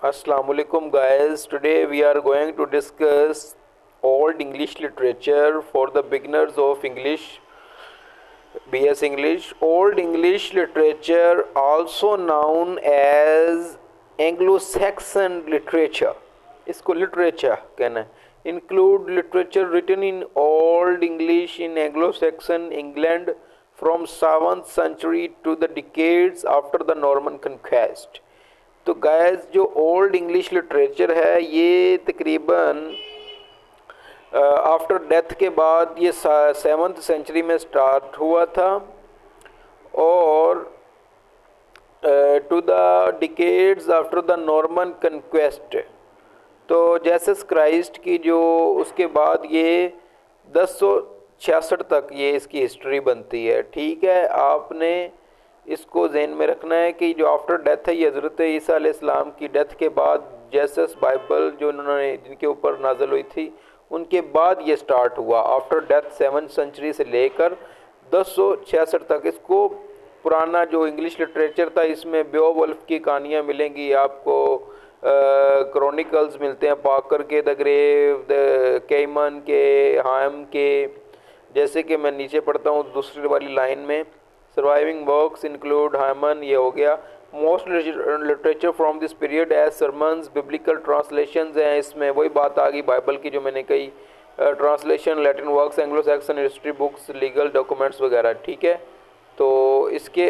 Assalamualaikum guys. Today we are going to discuss old English literature for the beginners of English, BS English. Old English literature, also known as Anglo-Saxon literature. इसको literature कहना है. Include literature written in Old English in Anglo-Saxon England from 7th century to the decades after the Norman conquest. तो guys जो old English literature है ये तकरीबन after death के बाद ये 7th सेंचुरी में स्टार्ट हुआ था और to the decades after the Norman conquest. तो जेसस क्राइस्ट की जो उसके बाद ये 1066 तक ये इसकी हिस्ट्री बनती है. ठीक है, आपने इसको जहन में रखना है कि जो आफ्टर डेथ है ये हज़रत ईसा अलैहिस्सलाम की डेथ के बाद जेसस बाइबल जो उन्होंने जिनके ऊपर नाज़िल हुई थी उनके बाद ये स्टार्ट हुआ. आफ्टर डेथ 7th सेंचुरी से लेकर 1066 तक इसको पुराना जो इंग्लिश लिटरेचर था इसमें बेओवुल्फ की कहानियाँ मिलेंगी आपको, क्रॉनिकल्स मिलते हैं, पाकर के, द ग्रेव, द केमन के, हाम के. जैसे कि मैं नीचे पढ़ता हूँ दूसरी वाली लाइन में, सर्वाइविंग वर्क्स इंक्लूड हायमन, ये हो गया. Most literature from this period as sermons, biblical translations हैं. इसमें वही बात आ गई बाइबल की जो मैंने कही, translation, Latin works, Anglo Saxon history books, legal documents वगैरह. ठीक है, तो इसके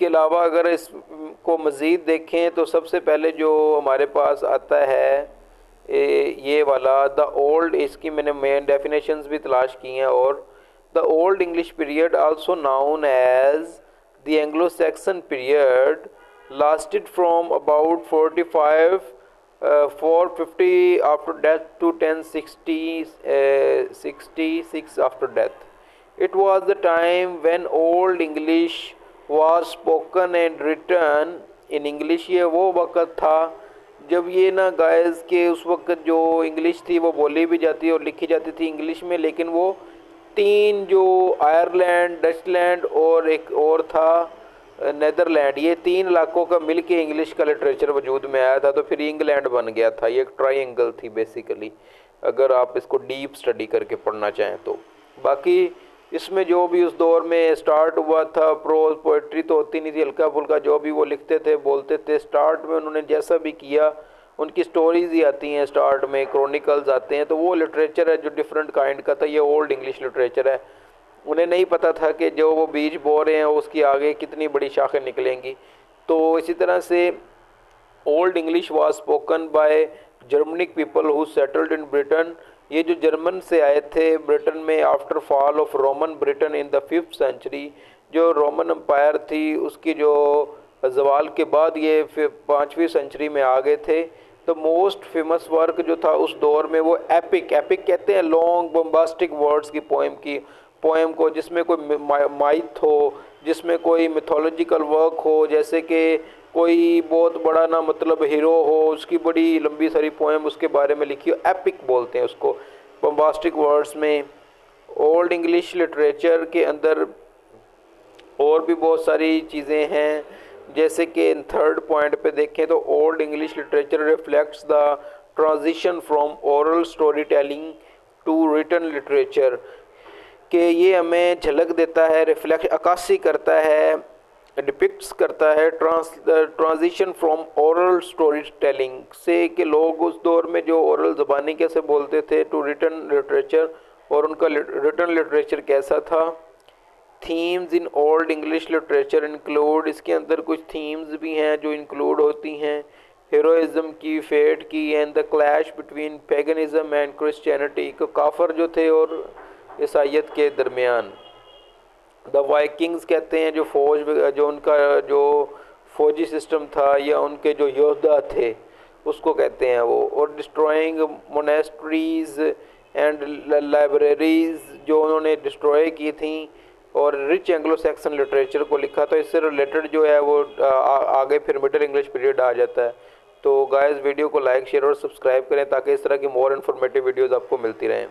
अलावा अगर इसको मज़ीद देखें तो सबसे पहले जो हमारे पास आता है ये वाला द ओल्ड, इसकी मैंने मेन डेफिनेशंस भी तलाश की हैं. और the old English period also known as the Anglo Saxon period lasted from about 450 after death to 1066 after death. It was the time when old English was spoken and written in English. ये वो वक़्त था जब ये ना guys के उस वक्त जो इंग्लिश थी वो बोली भी जाती और लिखी जाती थी इंग्लिश में, लेकिन वो तीन जो आयरलैंड, डचलैंड और एक और था नेदरलैंड, ये तीन इलाकों का मिलके इंग्लिश का लिटरेचर वजूद में आया था. तो फिर इंग्लैंड बन गया था. ये एक ट्रायंगल थी बेसिकली, अगर आप इसको डीप स्टडी करके पढ़ना चाहें तो. बाकी इसमें जो भी उस दौर में स्टार्ट हुआ था, प्रोज पोइट्री तो होती नहीं थी, हल्का फुल्का जो भी वो लिखते थे बोलते थे. स्टार्ट में उन्होंने जैसा भी किया, उनकी स्टोरीज ही आती हैं स्टार्ट में, क्रॉनिकल्स आते हैं. तो वो लिटरेचर है जो डिफरेंट काइंड का था. ये ओल्ड इंग्लिश लिटरेचर है. उन्हें नहीं पता था कि जो वो बीज बो रहे हैं उसकी आगे कितनी बड़ी शाखें निकलेंगी. तो इसी तरह से old English was spoken by Germanic people who settled in Britain. ये जो जर्मन से आए थे ब्रिटेन में after fall of Roman Britain in the 5th century, जो रोमन एम्पायर थी उसकी जो जवाल के बाद ये 5वीं सेंचुरी में आ गए थे. तो मोस्ट फेमस वर्क जो था उस दौर में वो एपिक कहते हैं लॉन्ग बम्बास्टिक वर्ड्स की पोएम को, जिसमें कोई माइथ हो, जिसमें कोई मिथोलॉजिकल वर्क हो, जैसे कि कोई बहुत बड़ा ना मतलब हीरो हो, उसकी बड़ी लंबी सारी पोएम उसके बारे में लिखी हो, एपिक बोलते हैं उसको बम्बास्टिक वर्ड्स में. ओल्ड इंग्लिश लिटरेचर के अंदर और भी बहुत सारी चीज़ें हैं, जैसे कि थर्ड पॉइंट पे देखें तो old English literature reflects the transition from oral storytelling to written literature. कि ये हमें झलक देता है, रिफ्लेक्ट, अक्कासी करता है, डिपिक्ट्स करता है transition from oral story telling से, कि लोग उस दौर में जो ओरल ज़बानी कैसे बोलते थे, टू रिटन लिटरेचर, और उनका रिटन लिटरेचर कैसा था. Themes in old English literature include, इसके अंदर कुछ थीम्स भी हैं जो इंक्लूड होती हैं, हीरोइज्म की, फेट की, and the clash between paganism and Christianity, को काफर जो थे और ईसाइयत के दरमियान. द वाइकिंग्स कहते हैं जो फौज, जो उनका जो फौजी सिस्टम था या उनके जो योद्धा थे उसको कहते हैं वो. और डिस्ट्रॉइंग मोनेस्ट्रीज एंड लाइब्रेरीज जो उन्होंने डिस्ट्रॉय की थी, और रिच एंग्लो सैक्सन लिटरेचर को लिखा. तो इससे रिलेटेड जो है वो आगे फिर मिडिल इंग्लिश पीरियड आ जाता है. तो गाइस वीडियो को लाइक, शेयर और सब्सक्राइब करें ताकि इस तरह की मोर इन्फॉर्मेटिव वीडियोज़ आपको मिलती रहें.